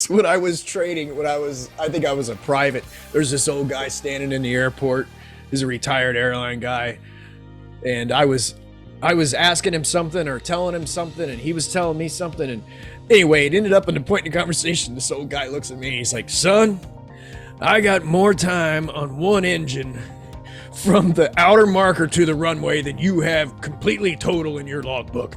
So when I was training, I think I was a private, there's this old guy standing in the airport. He's a retired airline guy. And I was asking him something or telling him something, and he was telling me something. And anyway, it ended up in the point in the conversation. This old guy looks at me. He's like, son, I got more time on one engine from the outer marker to the runway than you have completely total in your logbook.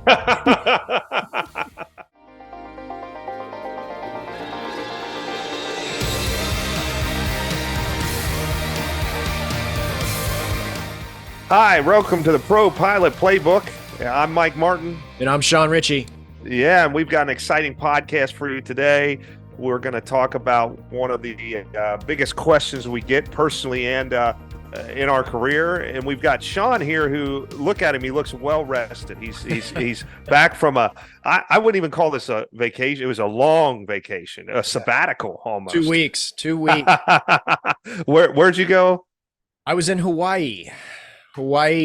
Hi, welcome to the Pro Pilot Playbook. I'm Mike Martin. And I'm Sean Ritchie. Yeah, and we've got an exciting podcast for you today. We're going to talk about one of the biggest questions we get personally and in our career. And we've got Sean here who, look at him, he looks well rested. He's back from I wouldn't even call this a vacation. It was a long vacation, a sabbatical almost. 2 weeks. Where'd you go? I was in Hawaii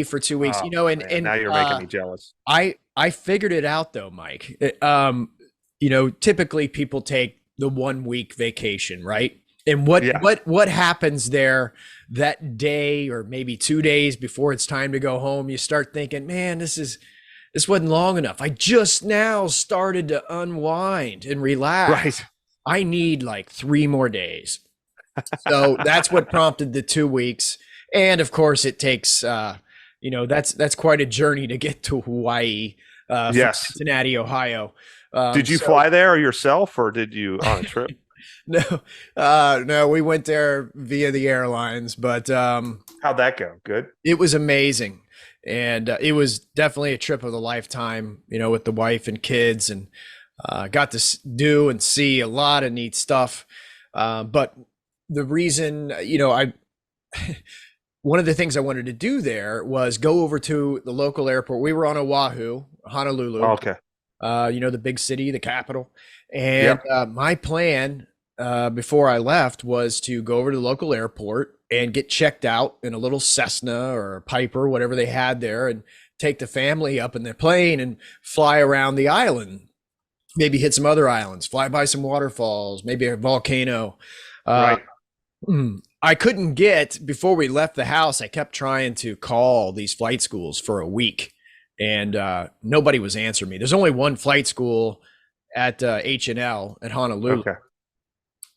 for 2 weeks. Oh, and now you're making me jealous. I figured it out though, Mike. Typically people take the 1 week vacation, right? And what happens there that day or maybe 2 days before it's time to go home? You start thinking, man, this wasn't long enough. I just now started to unwind and relax. Right. I need like 3 more days. So that's what prompted the 2 weeks. And of course, it takes, that's quite a journey to get to Hawaii, from Cincinnati, Ohio. Did you fly there yourself, or did you on a trip? No, we went there via the airlines. But how'd that go? Good. It was amazing, and it was definitely a trip of a lifetime. With the wife and kids, and got to do and see a lot of neat stuff. But the reason, one of the things I wanted to do there was go over to the local airport. We were on Oahu, Honolulu. Oh, okay. The big city, the capital. And my plan before I left was to go over to the local airport and get checked out in a little Cessna or a Piper, whatever they had there, and take the family up in their plane and fly around the island. Maybe hit some other islands, fly by some waterfalls, maybe a volcano. Right. I couldn't before we left the house, I kept trying to call these flight schools for a week, and nobody was answering me. There's only one flight school at H&L at Honolulu. Okay.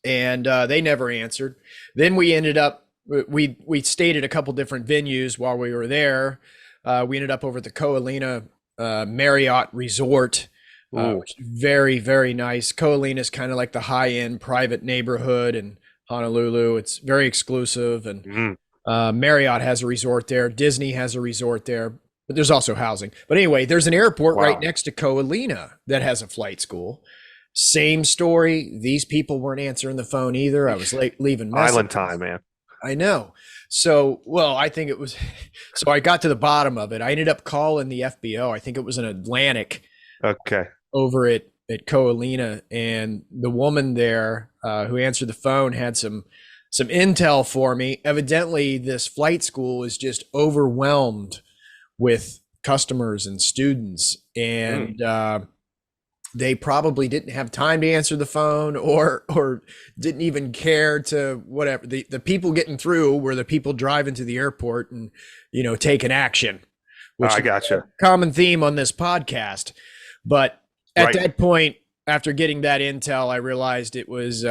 And they never answered. Then we ended up, we stayed at a couple different venues while we were there. We ended up over at the Ko'olina Marriott Resort, which is very, very nice. Ko'olina is kind of like the high-end private neighborhood, and Honolulu, it's very exclusive, and Marriott has a resort there. Disney has a resort there, but there's also housing. But anyway, there's an airport right next to Ko'olina that has a flight school. Same story. These people weren't answering the phone either. I was leaving messages. Island time, man. I know. So, I think it was, so I got to the bottom of it. I ended up calling the FBO. I think it was an Atlantic. Okay. Over at Ko'olina, and the woman there who answered the phone had some intel for me. Evidently, this flight school is just overwhelmed with customers and students, and they probably didn't have time to answer the phone, or didn't even care to whatever. The people getting through were the people driving to the airport and taking action, which I gotcha. is a common theme on this podcast. But at that point, after getting that intel, I realized it was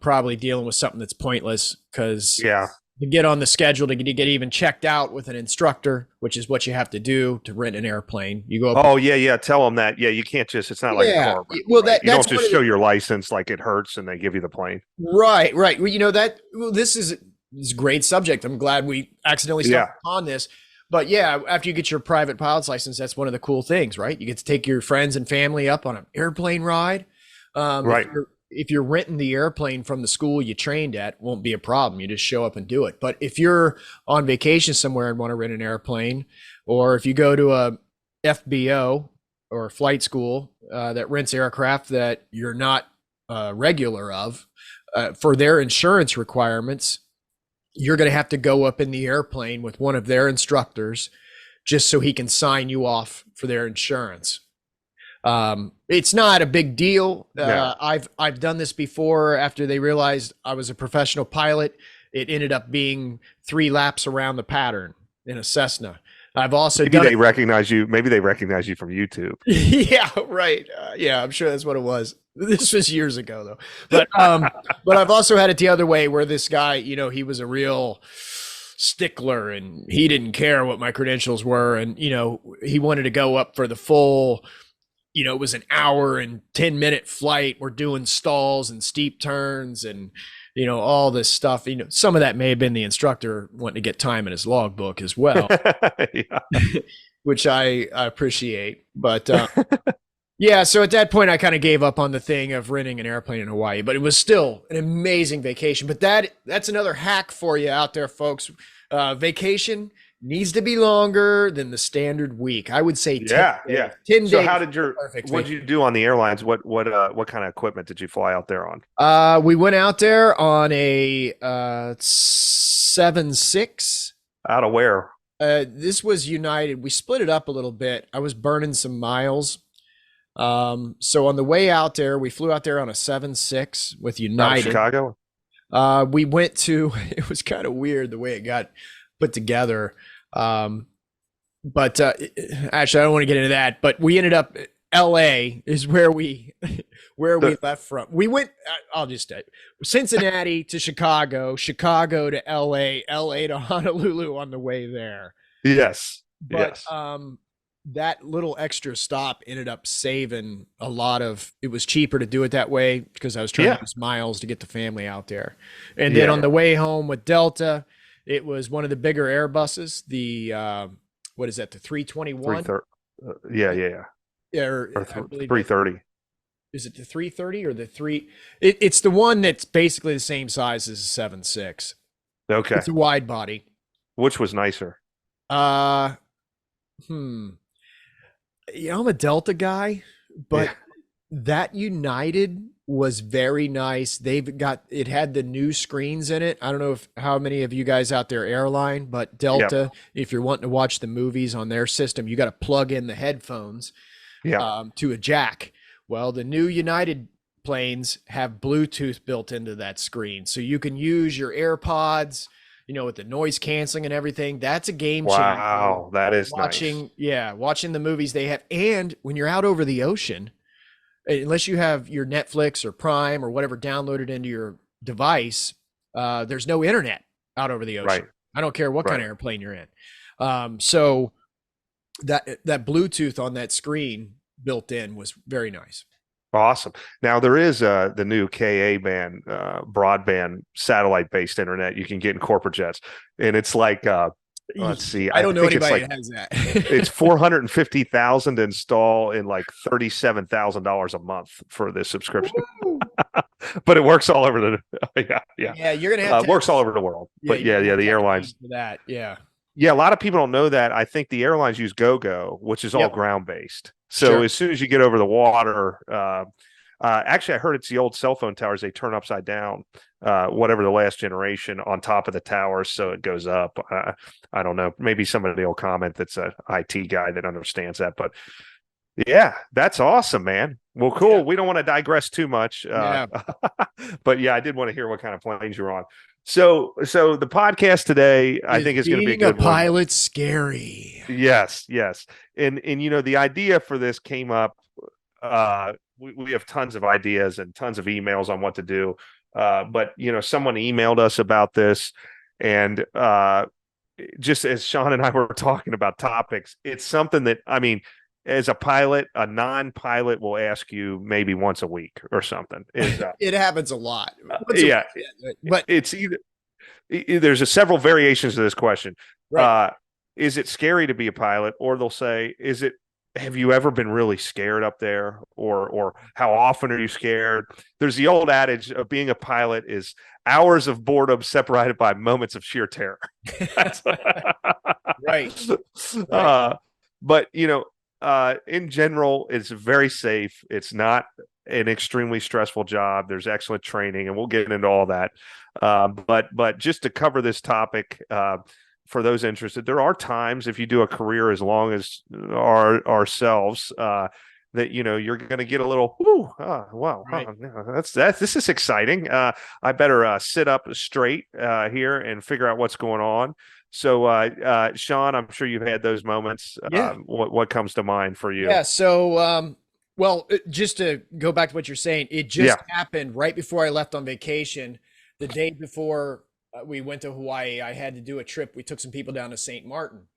probably dealing with something that's pointless, because to get on the schedule, to get even checked out with an instructor, which is what you have to do to rent an airplane. You go up. Oh, yeah. Tell them that. Yeah, you can't just, it's not like a car. Well, you don't just show your license like it hurts and they give you the plane. Right. Well, this is a great subject. I'm glad we accidentally stumbled on this. But yeah, after you get your private pilot's license, that's one of the cool things, right? You get to take your friends and family up on an airplane ride. Right. If you're renting the airplane from the school you trained at, won't be a problem. You just show up and do it. But if you're on vacation somewhere and want to rent an airplane, or if you go to a FBO or a flight school that rents aircraft that you're not regular of, for their insurance requirements, you're going to have to go up in the airplane with one of their instructors just so he can sign you off for their insurance. It's not a big deal. Yeah. I've done this before. After they realized I was a professional pilot, it ended up being 3 laps around the pattern in a Cessna. I've also Maybe done they it. recognize you. Maybe they recognize you from YouTube. Yeah, right. Yeah, I'm sure that's what it was. This was years ago though. But I've also had it the other way where this guy, he was a real stickler and he didn't care what my credentials were, and he wanted to go up for the full. It was an hour and 10-minute flight. We're doing stalls and steep turns and all this stuff. Some of that may have been the instructor wanting to get time in his logbook as well, Yeah. which I appreciate. But yeah, so at that point, I kind of gave up on the thing of renting an airplane in Hawaii, but it was still an amazing vacation. But that's another hack for you out there, folks. Vacation needs to be longer than the standard week. I would say 10 Yeah, days. yeah. 10 So days. how did what did you do on the airlines? What kind of equipment did you fly out there on? We went out there on a 7-6. Out of where? This was United. We split it up a little bit. I was burning some miles. So on the way out there, we flew out there on a 7-6 with Out of United. Chicago? We went to, it was kind of weird the way it got put together. But actually, I don't want to get into that. But we ended up, LA is where we left from. We went, I'll just say, Cincinnati to Chicago, Chicago to LA, LA to Honolulu on the way there. Yes. But Yes. that little extra stop ended up saving a lot of. It was cheaper to do it that way because I was trying Yeah. to use miles to get the family out there. And then on the way home with Delta, it was one of the bigger Airbuses. The what is that? The 321. 330. Yeah, yeah, Yeah, or I believe 330. is it the 330 or the three? It's the one that's basically the same size as a 7.6. Okay. It's a wide body. Which was nicer? Uh, hmm. I'm a Delta guy, but Yeah. that United was very nice. It had the new screens in it. I don't know how many of you guys out there airline, but Delta, if you're wanting to watch the movies on their system, you got to plug in the headphones Yeah. to a jack. Well, the new United planes have Bluetooth built into that screen, so you can use your AirPods, with the noise canceling and everything. That's a game changer. Wow, that is nice. Watching the movies they have. And when you're out over the ocean, unless you have your Netflix or Prime or whatever downloaded into your device, there's no internet out over the ocean. Right. I don't care what kind of airplane you're in. So that Bluetooth on that screen built in was very nice. Awesome. Now there is the new Ka band broadband satellite based internet you can get in corporate jets, and it's like let's see, I don't know think anybody it's like, that has that. it's 450,000 to install and like $37,000 a month for this subscription. But it works all over the Yeah, you're gonna have to works all over the world. But you're gonna the have to airlines. pay for that. Yeah. Yeah, a lot of people don't know that. I think the airlines use GoGo, which is all Yep. ground based. So Sure. as soon as you get over the water, actually, I heard it's the old cell phone towers. They turn upside down, whatever the last generation on top of the towers, so it goes up. I don't know. Maybe somebody will comment that's a IT guy that understands that. But yeah, that's awesome, man. Well, cool. Yeah. We don't want to digress too much. Yeah. But yeah, I did want to hear what kind of planes you're on. So the podcast today, I think is going to be a good Being a pilot scary. Yes, yes. And the idea for this came up. We have tons of ideas and tons of emails on what to do. But someone emailed us about this, and just as Sean and I were talking about topics, it's something that, I mean, as a pilot, a non-pilot will ask you maybe once a week or something. It happens a lot. Yeah, but it's either there's several variations of this question. right. Is it scary to be a pilot? Or they'll say, have you ever been really scared up there? Or how often are you scared? There's the old adage of being a pilot is hours of boredom separated by moments of sheer terror. Right. But in general, it's very safe. It's not an extremely stressful job. There's excellent training, and we'll get into all that. But just to cover this topic, for those interested, there are times if you do a career as long as ourselves, that you're going to get a little, whoo, wow, Right. this is exciting. I better sit up straight here and figure out what's going on. So, Sean, I'm sure you've had those moments. Yeah. What comes to mind for you? Yeah. So, well, just to go back to what you're saying, it just Yeah, happened right before I left on vacation. The day before we went to Hawaii, I had to do a trip. We took some people down to St. Martin.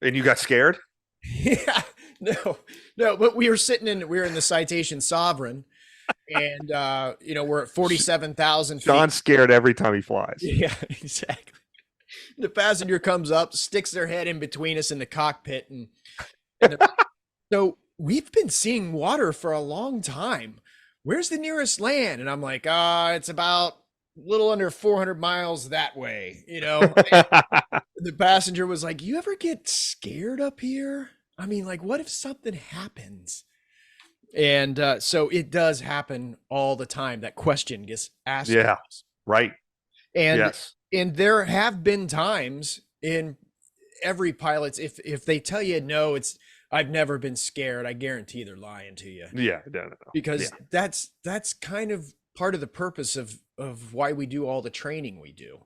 and you got scared. Yeah, no, but we were in the Citation Sovereign, and we're at 47,000 feet. Sean's scared every time he flies. Yeah, exactly. The passenger comes up, sticks their head in between us in the cockpit, and so we've been seeing water for a long time. Where's the nearest land? And I'm like, it's about a little under 400 miles that way, The passenger was like, "You ever get scared up here? I mean, like, what if something happens?" And so it does happen all the time. That question gets asked. Yeah, right. And Yes. and there have been times in every pilot's, if they tell you no, it's I've never been scared, I guarantee they're lying to you. Yeah. No, no, no. Because Yeah. that's kind of part of the purpose of why we do all the training we do.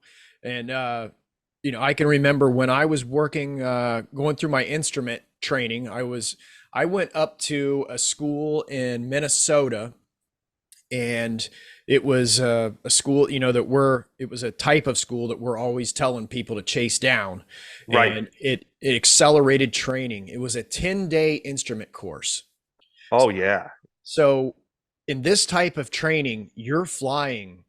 And I can remember when I was working, going through my instrument training, I went up to a school in Minnesota, and it was a school, it was a type of school that we're always telling people to chase down. Right. And it accelerated training. It was a 10-day instrument course. Oh, yeah. So in this type of training, you're flying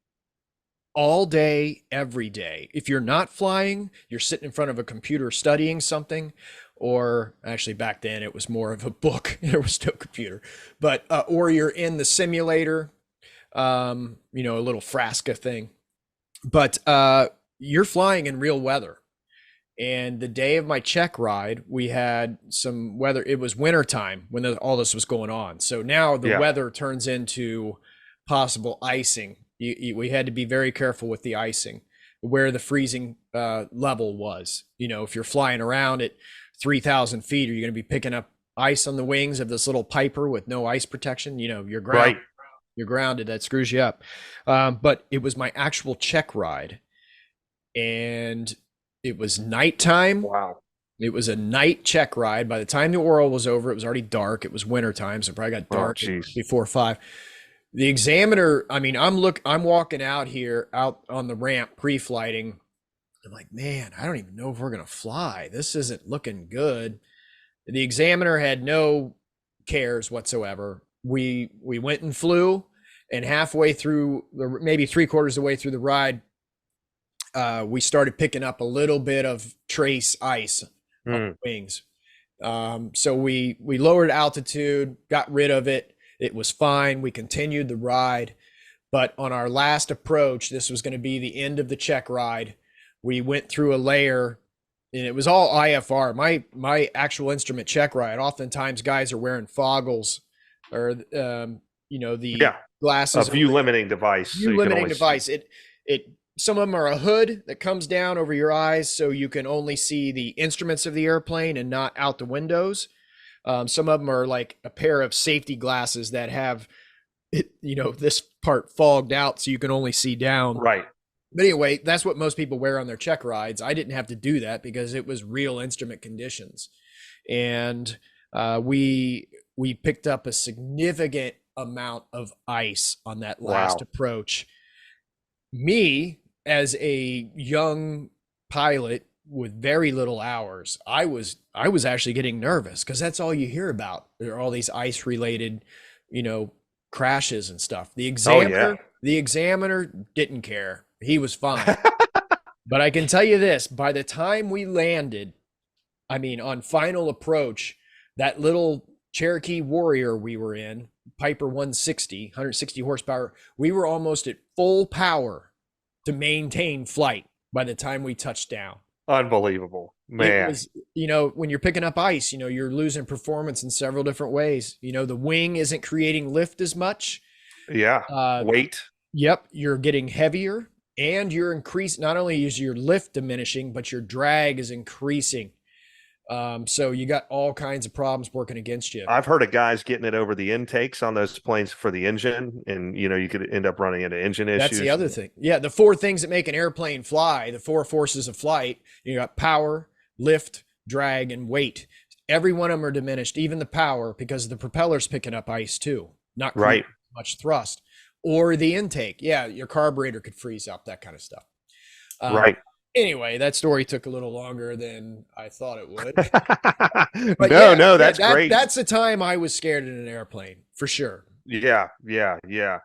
all day, every day. If you're not flying, you're sitting in front of a computer studying something, or actually back then it was more of a book. There was no computer, but or you're in the simulator, a little Frasca thing. But you're flying in real weather. And the day of my check ride, we had some weather. It was wintertime when all this was going on. So now the weather turns into possible icing. We had to be very careful with the icing, where the freezing level was. If you're flying around at 3,000 feet, are you going to be picking up ice on the wings of this little Piper with no ice protection? You're grounded. Right. You're grounded. That screws you up. But it was my actual check ride, and it was nighttime. Wow. It was a night check ride. By the time the oral was over, it was already dark. It was wintertime, so it probably got dark before 5. The examiner, I'm walking out on the ramp pre-flighting. I'm like, man, I don't even know if we're going to fly. This isn't looking good. The examiner had no cares whatsoever. We went and flew, and halfway through, maybe 3/4 of the way through the ride, we started picking up a little bit of trace ice on the wings. So we lowered altitude, got rid of it. It was fine. We continued the ride. But on our last approach, this was going to be the end of the check ride. We went through a layer, and it was all IFR. My actual instrument check ride, oftentimes guys are wearing foggles or, the glasses. A view limiting device. View limiting device. Some of them are a hood that comes down over your eyes, so you can only see the instruments of the airplane and not out the windows. Some of them are like a pair of safety glasses that have this part fogged out, so you can only see down. Right. But anyway, that's what most people wear on their check rides. I didn't have to do that because it was real instrument conditions. And we picked up a significant amount of ice on that last approach. Me, as a young pilot with very little hours, I was actually getting nervous because that's all you hear about. There are all these ice related, crashes and stuff. The examiner didn't care. He was fine. But I can tell you this, by the time we landed, on final approach, that little Cherokee Warrior we were in, Piper 160 horsepower, we were almost at full power to maintain flight by the time we touched down. Unbelievable, man. It was, when you're picking up ice, you're losing performance in several different ways. The wing isn't creating lift as much. Yeah. Weight. Yep. You're getting heavier, and you're increasing. Not only is your lift diminishing, but your drag is increasing. So you got all kinds of problems working against you. I've heard of guys getting it over the intakes on those planes for the engine, and you could end up running into engine That's the issues. other thing. Yeah, the four things that make an airplane fly, the four forces of flight, you got power, lift, drag, and weight. Every one of them are diminished, even the power, because the propeller's picking up ice too, not Right. creating much thrust. Or the intake. Yeah, your carburetor could freeze up, that kind of stuff. Right. Anyway, that story took a little longer than I thought it would. But No, yeah, no, yeah, that's great. that's the time I was scared in an airplane, for sure. Yeah, yeah, yeah.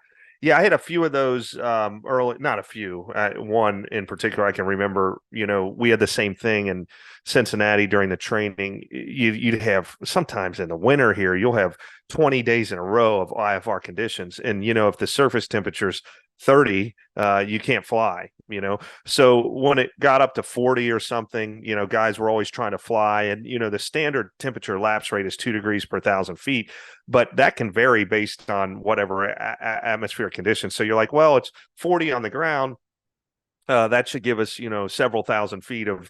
Yeah, I had a few of those early, not a few. One in particular I can remember, we had the same thing in Cincinnati during the training. You'd have sometimes in the winter here, you'll have 20 days in a row of IFR conditions. And, if the surface temperature's 30, you can't fly. So when it got up to 40 or something, guys were always trying to fly. And, the standard temperature lapse rate is 2 degrees per 1,000 feet, but that can vary based on whatever atmospheric conditions. So you're like, well, it's 40 on the ground. That should give us, several thousand feet of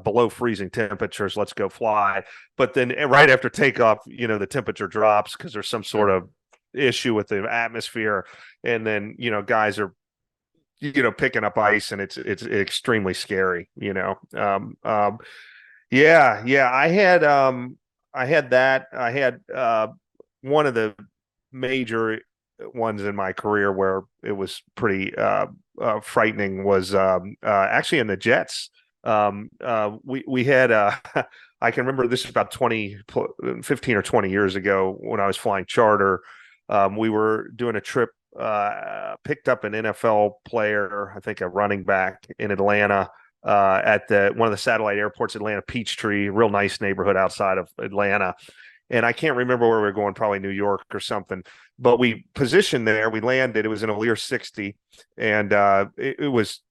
below freezing temperatures. Let's go fly. But then right after takeoff, the temperature drops because there's some sort of issue with the atmosphere. And then, guys are, picking up ice, and it's extremely scary, yeah, yeah. I had that. I had one of the major ones in my career where it was pretty frightening was actually in the jets. We had I can remember this is about 15 or 20 years ago when I was flying charter. We were doing a trip, picked up an NFL player, I think a running back in Atlanta, at one of the satellite airports, Atlanta Peachtree, real nice neighborhood outside of Atlanta. And I can't remember where we were going, probably New York or something. But we positioned there. We landed. It was in a Lear 60, and it was,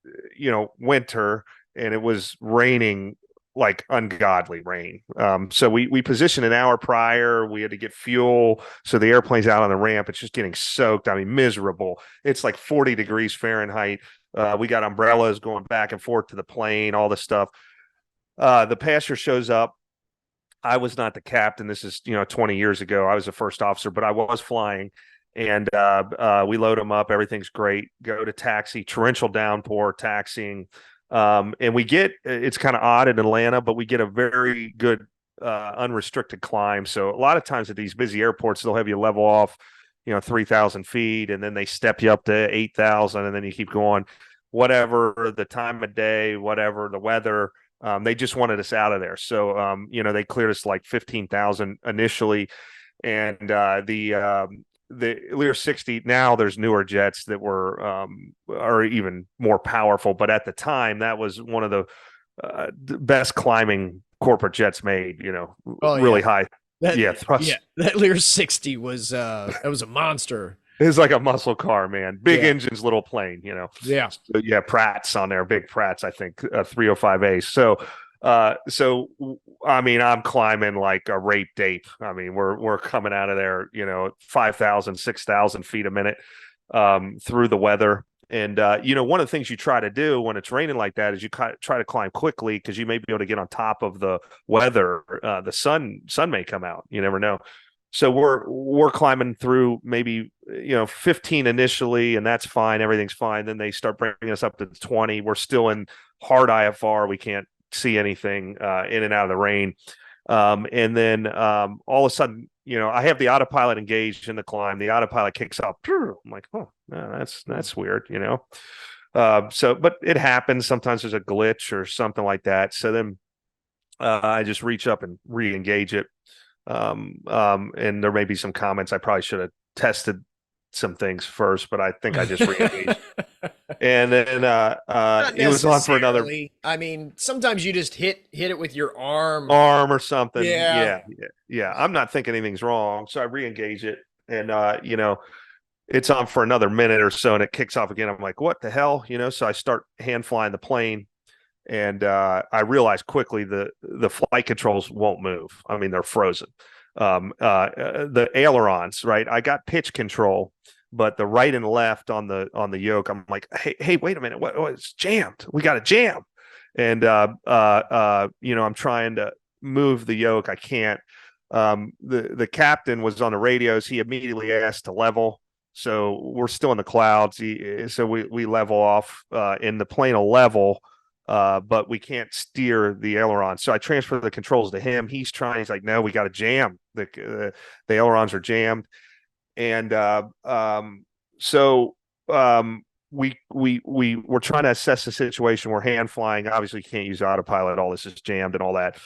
winter, and it was raining like ungodly rain. So we positioned an hour prior. We had to get fuel. So the airplane's out on the ramp. It's just getting soaked. I mean, miserable. It's like 40 degrees Fahrenheit. We got umbrellas going back and forth to the plane, all this stuff. The passenger shows up. I was not the captain. This is, 20 years ago. I was the first officer, but I was flying. And we load them up. Everything's great. Go to taxi, torrential downpour, taxiing. And it's kind of odd in Atlanta, but we get a very good unrestricted climb. So a lot of times at these busy airports, they'll have you level off, 3,000 feet, and then they step you up to 8,000, and then you keep going. Whatever the time of day, whatever the weather, they just wanted us out of there. So, they cleared us like 15,000 initially. And the Lear 60, now there's newer jets that are even more powerful. But at the time, that was one of the best climbing corporate jets made, really high. Thrust. Yeah, that Lear 60 was that was a monster. It's like a muscle car, man. Big Yeah. engines, little plane, Yeah. So, yeah, Pratt's on there, big Pratt's, I think, 305A. So I mean, I'm climbing like a raped ape. I mean, we're coming out of there, 5,000, 6,000 feet a minute through the weather. And one of the things you try to do when it's raining like that is you try to climb quickly because you may be able to get on top of the weather. The sun may come out. You never know. So we're climbing through maybe 15 initially, and that's fine. Everything's fine. Then they start bringing us up to 20. We're still in hard IFR. We can't see anything in and out of the rain. And then all of a sudden, I have the autopilot engaged in the climb. The autopilot kicks off. I'm like, oh, no, that's weird, but it happens. Sometimes there's a glitch or something like that. So then I just reach up and re-engage it. And there may be some comments. I probably should have tested some things first, but I think I just re-engaged. And then it was on for another. I mean, sometimes you just hit it with your arm or something. Yeah. I'm not thinking anything's wrong, so I re-engage it, and it's on for another minute or so, and it kicks off again. I'm like, what the hell, So I start hand flying the plane, and I realize quickly the flight controls won't move. I mean, they're frozen. The ailerons, right? I got pitch control, but the right and left on the yoke, I'm like, hey, wait a minute, what it's jammed. We got a jam. and I'm trying to move the yoke. I can't. The captain was on the radios. He immediately asked to level. So we're still in the clouds. So we level off in the plane of level, but we can't steer the aileron. So I transfer the controls to him. He's trying. He's like, no, we got to jam. The ailerons are jammed, and so we're trying to assess the situation. We're hand flying. Obviously, you can't use autopilot. All this is jammed and all that.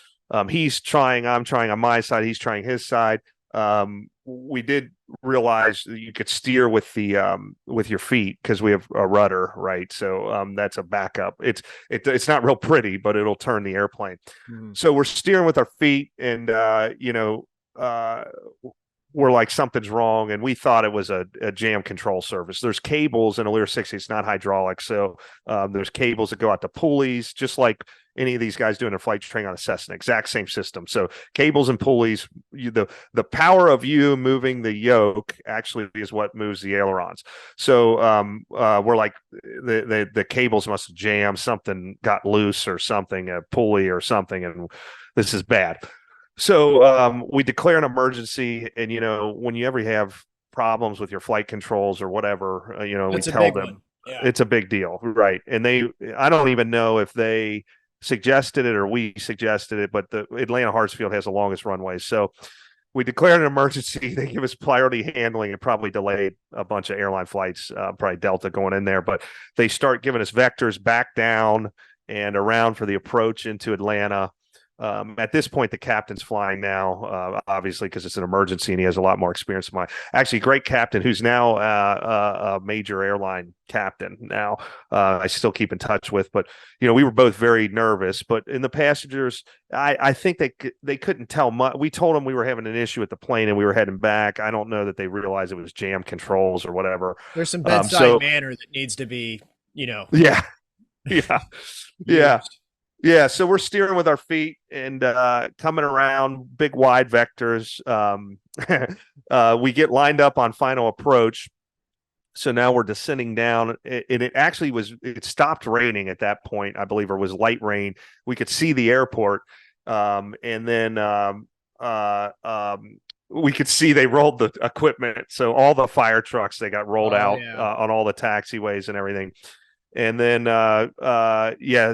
He's trying. I'm trying on my side. He's trying his side. We did realize that you could steer with your feet because we have a rudder, right? So that's a backup. It's not real pretty, but it'll turn the airplane. Mm-hmm. So we're steering with our feet, and we're like, something's wrong, and we thought it was a jam control service. There's cables in a Lear 60. It's not hydraulic, so there's cables that go out to pulleys, just like any of these guys doing a flight training on a Cessna. Exact same system. So cables and pulleys. The power of you moving the yoke actually is what moves the ailerons. So we're like, the cables must have jammed. Something got loose or something, a pulley or something, and this is bad. So we declare an emergency, and when you ever have problems with your flight controls or whatever, we tell them it's a big deal, right? And I don't even know if they suggested it or we suggested it, but the Atlanta Hartsfield has the longest runways, so we declared an emergency. They give us priority handling and probably delayed a bunch of airline flights, probably Delta going in there, but they start giving us vectors back down and around for the approach into Atlanta. At this point, the captain's flying now, obviously, because it's an emergency and he has a lot more experience than mine. Actually, great captain who's now a major airline captain now. I still keep in touch with, but we were both very nervous. But in the passengers, I think they couldn't tell much. We told them we were having an issue with the plane and we were heading back. I don't know that they realized it was jam controls or whatever. There's some bedside manner that needs to be, yeah, yeah. Yeah, so we're steering with our feet and coming around big wide vectors. We get lined up on final approach. So now we're descending down, and it stopped raining at that point, I believe, or was light rain. We could see the airport, and then we could see they rolled the equipment. So all the fire trucks, they got rolled out on all the taxiways and everything. And then,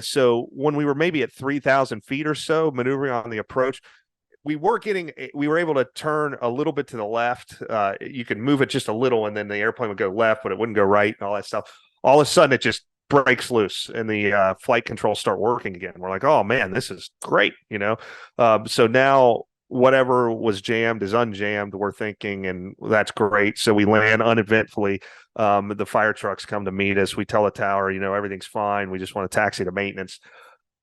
so when we were maybe at 3,000 feet or so, maneuvering on the approach, we were able to turn a little bit to the left. You could move it just a little, and then the airplane would go left, but it wouldn't go right and all that stuff. All of a sudden, it just breaks loose, and the flight controls start working again. We're like, oh, man, this is great, So now whatever was jammed is unjammed, we're thinking, and that's great. So we land uneventfully. The fire trucks come to meet us. We tell the tower, everything's fine. We just want to taxi to maintenance.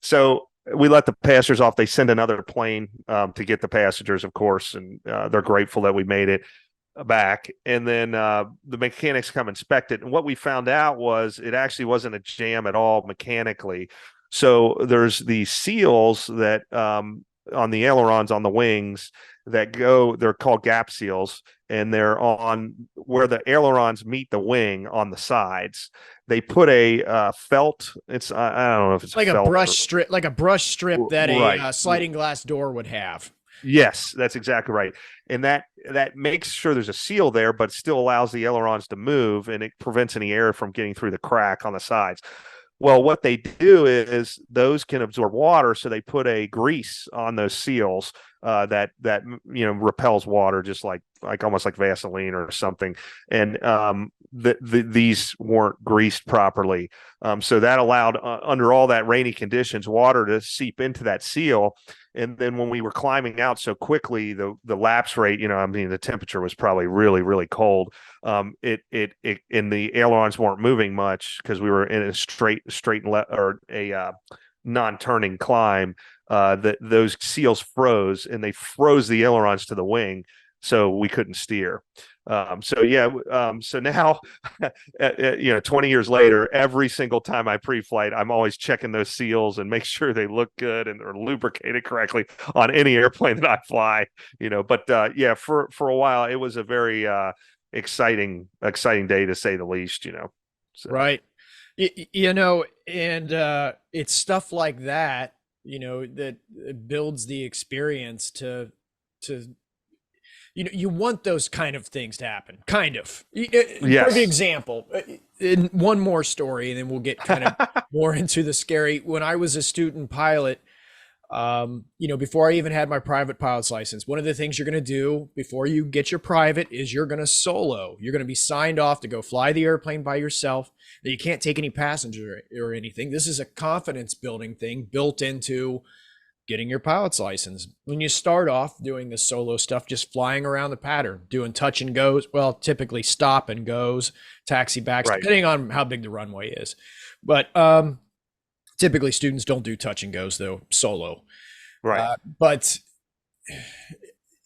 So we let the passengers off. They send another plane to get the passengers, of course, and they're grateful that we made it back. And then the mechanics come inspect it. And what we found out was it actually wasn't a jam at all mechanically. So there's the seals that on the ailerons on the wings that they're called gap seals, and they're on where the ailerons meet the wing on the sides. They put a felt. It's I don't know if it's like a brush strip, like a brush strip that right. a sliding glass door would have. Yes, that's exactly right. And that makes sure there's a seal there, but still allows the ailerons to move, and it prevents any air from getting through the crack on the sides. Well, what they do is those can absorb water, so they put a grease on those seals that repels water, just like almost like Vaseline or something. And these weren't greased properly, so that allowed under all that rainy conditions, water to seep into that seal. And then when we were climbing out so quickly, the lapse rate, the temperature was probably really, really cold. And the ailerons weren't moving much because we were in a straight or a non-turning climb. Those seals froze, and they froze the ailerons to the wing, so we couldn't steer. So now, 20 years later, every single time I pre-flight, I'm always checking those seals and make sure they look good and are lubricated correctly on any airplane that I fly. But for a while, it was a very exciting day, to say the least. So. Right. And it's stuff like that, that builds the experience to you want those kind of things to happen, kind of. Perfect Yes. example. In one more story, and then we'll get kind of more into the scary. When I was a student pilot, before I even had my private pilot's license, one of the things you're going to do before you get your private is you're going to solo. You're going to be signed off to go fly the airplane by yourself. That you can't take any passenger or anything. This is a confidence building thing built into getting your pilot's license. When you start off doing this solo stuff, just flying around the pattern, doing touch and goes, well, typically stop and goes, taxi backs, Right. depending on how big the runway is. But typically students don't do touch and goes though, solo. Right. But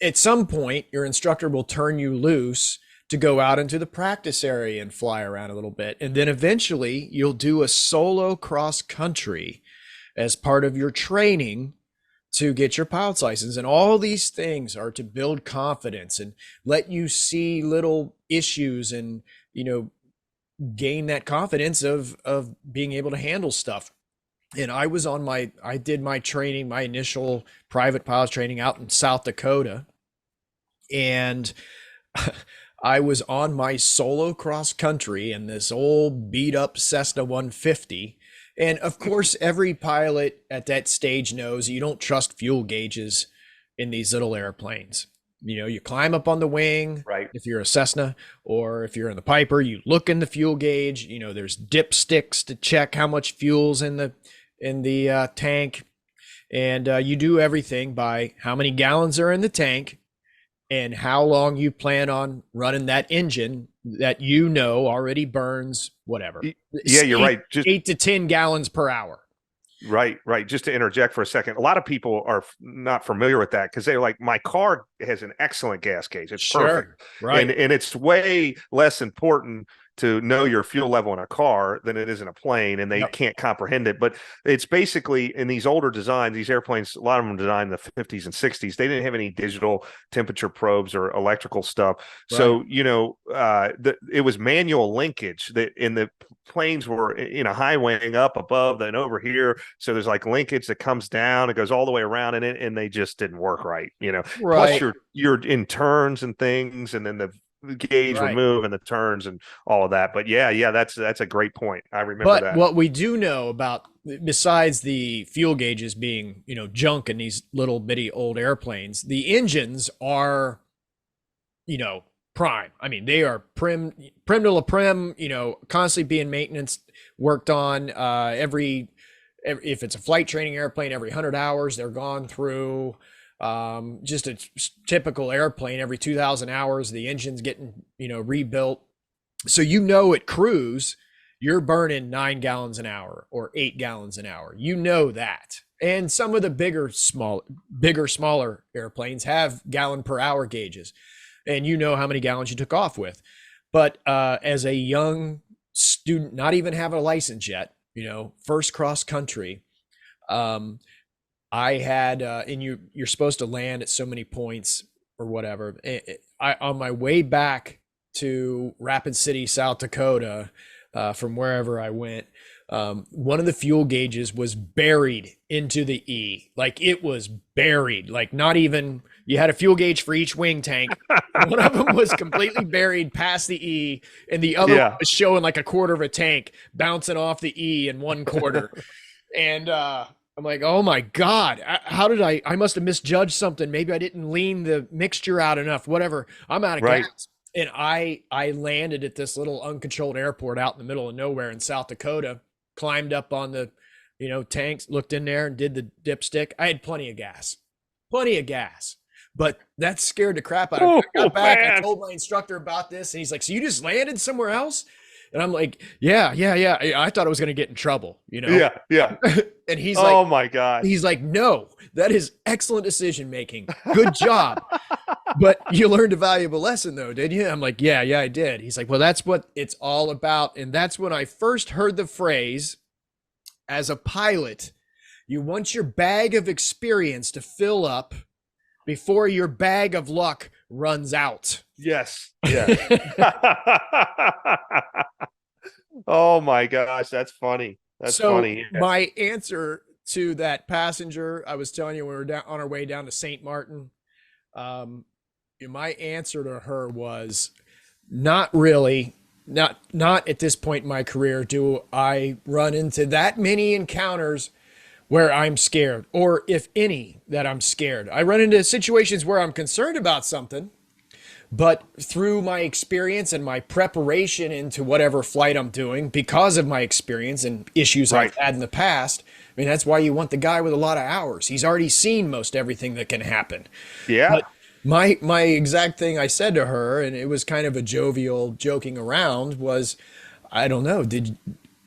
at some point, your instructor will turn you loose to go out into the practice area and fly around a little bit. And then eventually you'll do a solo cross country as part of your training to get your pilot's license. And all these things are to build confidence and let you see little issues and, gain that confidence of being able to handle stuff. And I did my training, my initial private pilot training out in South Dakota. And I was on my solo cross country in this old beat up Cessna 150. And of course, every pilot at that stage knows you don't trust fuel gauges in these little airplanes. You climb up on the wing, Right. if you're a Cessna, or if you're in the Piper, you look in the fuel gauge. There's dipsticks to check how much fuel's in the tank, and you do everything by how many gallons are in the tank and how long you plan on running that engine that already burns whatever. Yeah, you're right. Just 8 to 10 gallons per hour. Right. Just to interject for a second, a lot of people are not familiar with that because they're like, my car has an excellent gas gauge. It's perfect. Right. And it's way less important to know your fuel level in a car than it is in a plane, and they can't comprehend it. But it's basically in these older designs, these airplanes, a lot of them designed in the 50s and 60s, they didn't have any digital temperature probes or electrical stuff. Right. So, it was manual linkage that in the planes were, high wing up above and over here. So there's like linkage that comes down, it goes all the way around, and they just didn't work right. Right. Plus you're in turns and things, and then the gauge would move and the turns and all of that. But yeah, that's a great point. I remember that. But what we do know about, besides the fuel gauges being, junk in these little bitty old airplanes, the engines are, prime. I mean, they are prim de la prim, constantly being maintenance worked on. If it's a flight training airplane, every 100 hours they're gone through. Just a typical airplane, every 2,000 hours the engine's getting rebuilt. So at cruise you're burning 9 gallons an hour or 8 gallons an hour, that. And some of the bigger smaller airplanes have gallon per hour gauges, and how many gallons you took off with. But as a young student, not even having a license yet, first cross country, I had, and you're supposed to land at so many points or whatever. On my way back to Rapid City, South Dakota, from wherever I went, one of the fuel gauges was buried into the E. Like, it was buried, like not even, you had a fuel gauge for each wing tank. One of them was completely buried past the E, and the other one was showing like a quarter of a tank bouncing off the E in one quarter. And, I'm like, oh my God, how did I must have misjudged something. Maybe I didn't lean the mixture out enough, whatever. I'm out of gas. And I landed at this little uncontrolled airport out in the middle of nowhere in South Dakota, climbed up on the, tanks, looked in there and did the dipstick. I had plenty of gas, but that scared the crap out of me. I got back, I told my instructor about this, and he's like, so you just landed somewhere else? And I'm like, yeah. I thought I was going to get in trouble, Yeah. And he's like, oh my God. He's like, no, that is excellent decision making. Good job. But you learned a valuable lesson though, did you? I'm like, yeah, I did. He's like, well, that's what it's all about. And that's when I first heard the phrase, as a pilot, you want your bag of experience to fill up before your bag of luck runs out. Yes. Oh my gosh, that's funny. That's So funny. Yeah. my answer to that passenger, I was telling you, we were down on our way down to St. Martin. Um, my answer to her was not really. Not at this point in my career do I run into that many encounters where I'm scared, or if any, that I'm scared. I run into situations where I'm concerned about something, but through my experience and my preparation into whatever flight I'm doing, because of my experience and issues Right. I've had in the past, I mean, that's why you want the guy with a lot of hours. He's already seen most everything that can happen. Yeah. But my exact thing I said to her, and it was kind of a jovial joking around, was, I don't know,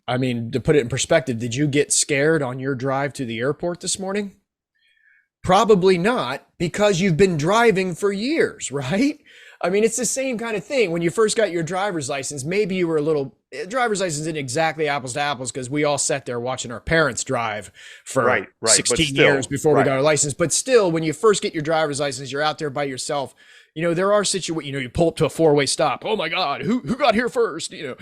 I mean, to put it in perspective, did you get scared on your drive to the airport this morning? Probably not, because you've been driving for years, right? I mean, it's the same kind of thing. When you first got your driver's license, maybe you were a little, driver's license isn't exactly apples to apples because we all sat there watching our parents drive for Right. But 16 still, years before we right. got our license. But still, when you first get your driver's license, you're out there by yourself. You know, there are situations, you know, you pull up to a four-way stop. Oh my God, who got here first? You know,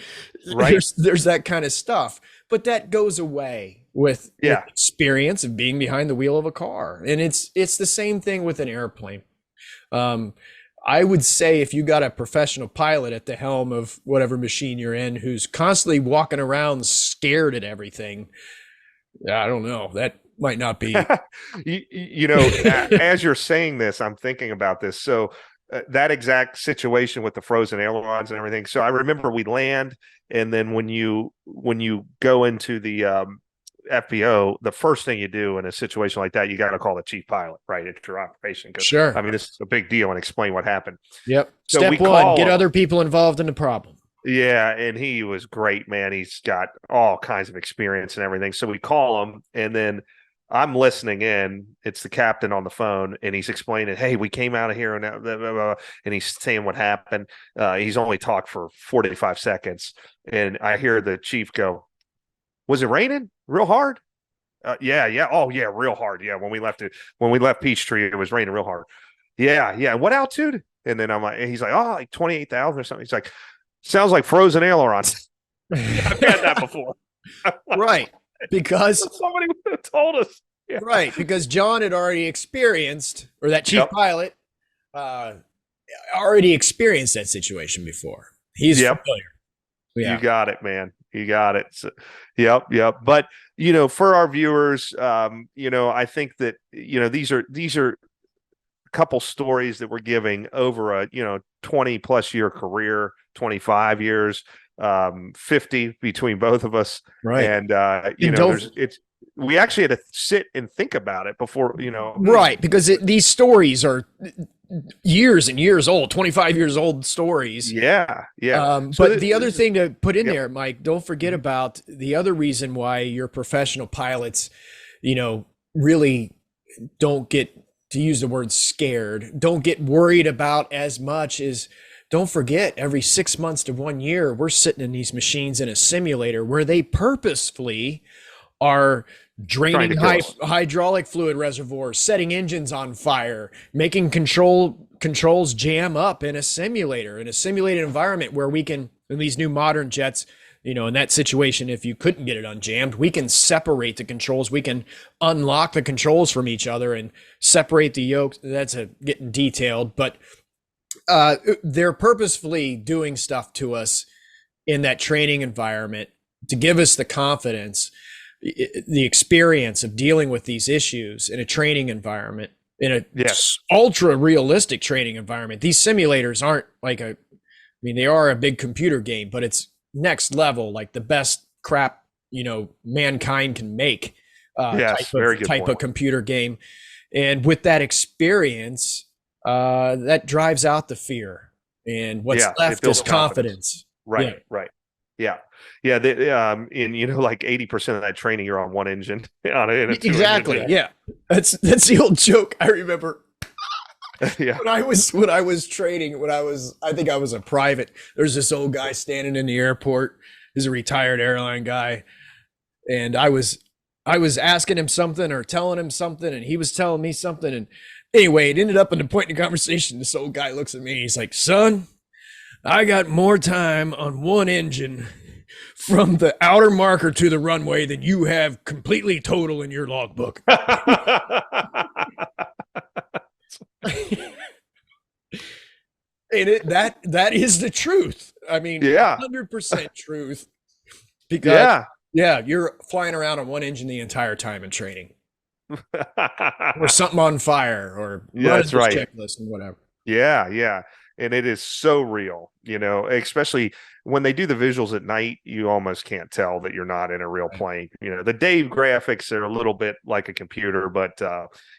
Right. there's that kind of stuff. But that goes away with Yeah. experience of being behind the wheel of a car. And it's the same thing with an airplane. I would say if you got a professional pilot at the helm of whatever machine you're in who's constantly walking around scared at everything, I don't know, that might not be. You know, as you're saying this, I'm thinking about this. So that exact situation with the frozen ailerons and everything. So I remember we land, and then when you go into the FPO, the first thing you do in a situation like that, you got to call the chief pilot, right? It's your operation. Sure. I mean, this is a big deal, and explain what happened. Yep. So Step we one, call get him. other people involved in the problem. Yeah, and he was great, man. He's got all kinds of experience and everything. So we call him, and then I'm listening in. It's the captain on the phone, and he's explaining, "Hey, we came out of here, and blah, blah, blah," and he's saying what happened. He's only talked for 45 seconds, and I hear the chief go, "Was it raining real hard?" Yeah. Oh, yeah, real hard. Yeah, when we left Peachtree, it was raining real hard. Yeah. What altitude? And then I'm like, he's like, oh, like 28,000 or something. He's like, sounds like frozen ailerons. I've had that before. Right. Because somebody would have told us. Yeah. Right, because John had already experienced, or that chief pilot already experienced that situation before. He's familiar. Yeah. You got it, man. You got it. So, yep. But you know, for our viewers, you know, I think that these are a couple stories that we're giving over a 20 plus year career, 25 years, 50 between both of us, right? And we actually had to sit and think about it before, right? Because these stories are years and years old, 25 years old stories. Yeah. But the other thing to put in there, Mike, don't forget about the other reason why your professional pilots, really don't get, to use the word scared, don't get worried about as much is, don't forget, every 6 months to 1 year, we're sitting in these machines in a simulator where they purposefully are draining hydraulic fluid reservoirs, setting engines on fire, making controls jam up in a simulated environment where we can, in these new modern jets, in that situation, if you couldn't get it unjammed, we can separate the controls. We can unlock the controls from each other and separate the yokes. That's getting detailed, but they're purposefully doing stuff to us in that training environment to give us the confidence, the experience of dealing with these issues in a training environment, in a ultra realistic training environment. These simulators aren't they are a big computer game, but it's next level, like the best crap, mankind can make, type of computer game. And with that experience, that drives out the fear, and what's left is confidence. Right. Yeah. Like 80% of that training, you're on one engine. Exactly. Yeah. That's the old joke. I remember. Yeah. When I was training, I think I was a private, there's this old guy standing in the airport. He's a retired airline guy. And I was asking him something or telling him something, and he was telling me something. And anyway, it ended up in the point in the conversation. This old guy looks at me. He's like, "Son, I got more time on one engine from the outer marker to the runway than you have completely total in your logbook. And that is the truth. I mean, Yeah. 100% truth. Because Yeah. you're flying around on one engine the entire time in training, or something on fire, or Yeah, running that's this right. checklist and whatever. Yeah, yeah. And it is so real, especially when they do the visuals at night, you almost can't tell that you're not in a real plane. The Dave graphics are a little bit like a computer, but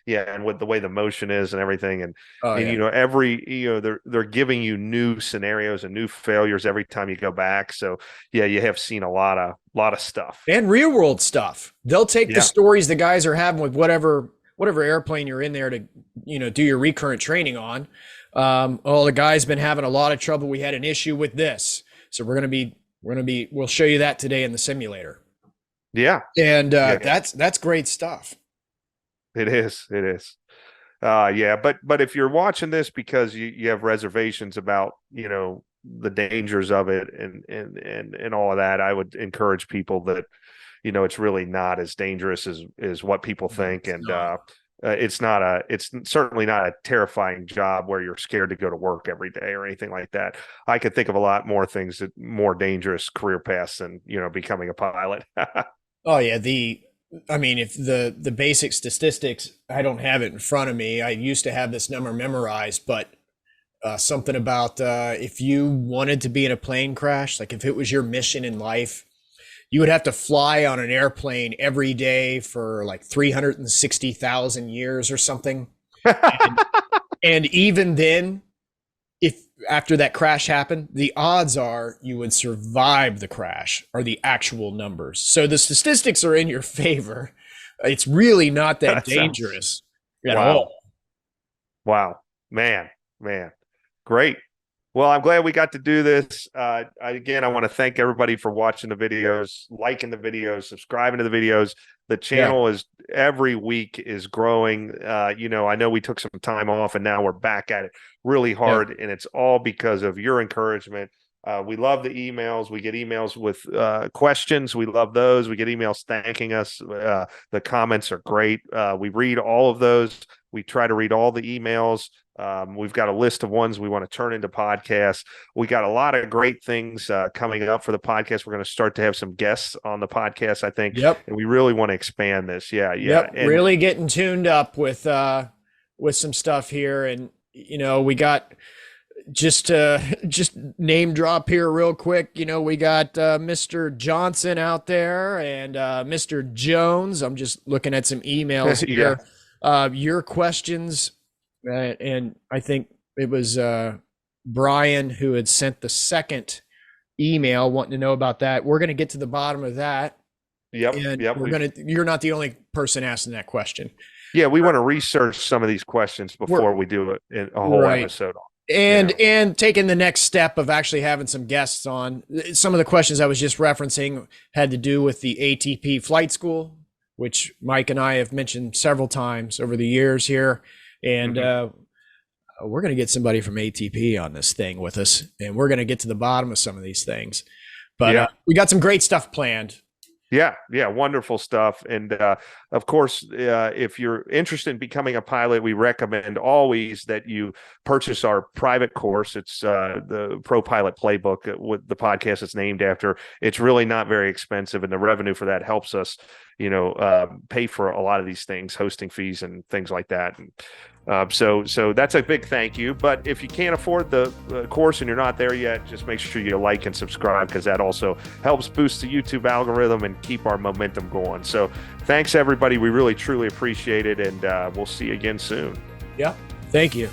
yeah, and with the way the motion is and everything, and Oh yeah. they're giving you new scenarios and new failures every time you go back. So yeah, you have seen a lot of stuff. And real world stuff. They'll take the Yeah. stories the guys are having with whatever airplane you're in there to, do your recurrent training on. The guy's been having a lot of trouble. We had an issue with this. So we'll show you that today in the simulator. Yeah. And Yeah. that's great stuff. It is. It is. Yeah, but if you're watching this because you have reservations about, the dangers of it and all of that, I would encourage people that, it's really not as dangerous as what people think. And it's certainly not a terrifying job where you're scared to go to work every day or anything like that. I could think of a lot more things that more dangerous career paths than, becoming a pilot. Oh yeah. If the basic statistics, I don't have it in front of me. I used to have this number memorized, but something about if you wanted to be in a plane crash, like if it was your mission in life, you would have to fly on an airplane every day for like 360,000 years or something. And even then, if after that crash happened, the odds are you would survive the crash are the actual numbers. So the statistics are in your favor. It's really not that dangerous at all. Wow. Man. Great. Well, I'm glad we got to do this. Again, I want to thank everybody for watching the videos, liking the videos, subscribing to the videos. The channel is every week is growing. I know we took some time off and now we're back at it really hard. And it's all because of your encouragement. We love the emails. We get emails with questions. We love those. We get emails thanking us. The comments are great. We read all of those. We try to read all the emails. We've got a list of ones we want to turn into podcasts. We got a lot of great things coming up for the podcast. We're going to start to have some guests on the podcast, I think. Yep. And we really want to expand this. Yeah. Yep. And really getting tuned up with some stuff here. And, we got just name drop here real quick. We got Mr. Johnson out there and Mr. Jones. I'm just looking at some emails here. Your questions. And I think it was Brian who had sent the second email wanting to know about that. We're going to get to the bottom of that. Yep. And yep. You're not the only person asking that question. Yeah, we want to research some of these questions before we do it in a whole episode. And taking the next step of actually having some guests on. Some of the questions I was just referencing had to do with the ATP flight school, which Mike and I have mentioned several times over the years here. And we're going to get somebody from ATP on this thing with us, and we're going to get to the bottom of some of these things. But we got some great stuff planned. Yeah, wonderful stuff. And of course, if you're interested in becoming a pilot, we recommend always that you purchase our private course. It's the Pro Pilot Playbook with the podcast it's named after. It's really not very expensive, and the revenue for that helps us, pay for a lot of these things, hosting fees and things like that. And so that's a big thank you. But if you can't afford the course and you're not there yet, just make sure you like and subscribe, because that also helps boost the YouTube algorithm and keep our momentum going. So thanks, everybody. We really, truly appreciate it. And we'll see you again soon. Yeah. Thank you.